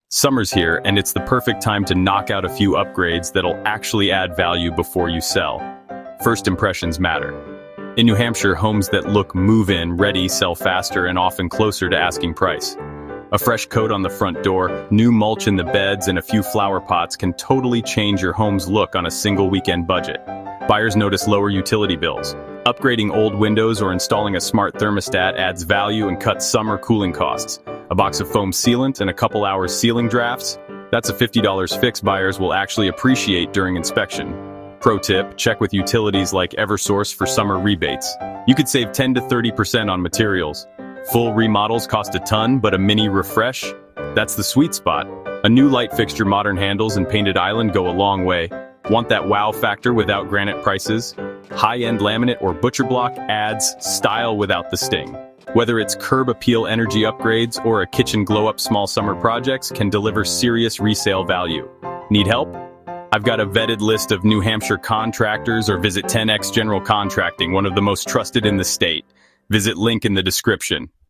Summer's here, and it's the perfect time to knock out a few upgrades that'll actually add value before you sell. First impressions matter. In New Hampshire, homes that look move-in ready sell faster and often closer to asking price. A fresh coat on the front door, new mulch in the beds, and a few flower pots can totally change your home's look on a single weekend budget. Buyers notice lower utility bills. Upgrading old windows or installing a smart thermostat adds value and cuts summer cooling costs. A box of foam sealant and a couple hours sealing drafts? That's a $50 fix buyers will actually appreciate during inspection. Pro tip, check with utilities like Eversource for summer rebates. You could save 10 to 30% on materials. Full remodels cost a ton, but a mini refresh? That's the sweet spot. A new light fixture, modern handles, and painted island go a long way. Want that wow factor without granite prices? High-end laminate or butcher block adds style without the sting. Whether it's curb appeal energy upgrades or a kitchen glow-up, small summer projects can deliver serious resale value. Need help? I've got a vetted list of New Hampshire contractors, or visit 10X General Contracting, one of the most trusted in the state. Visit link in the description.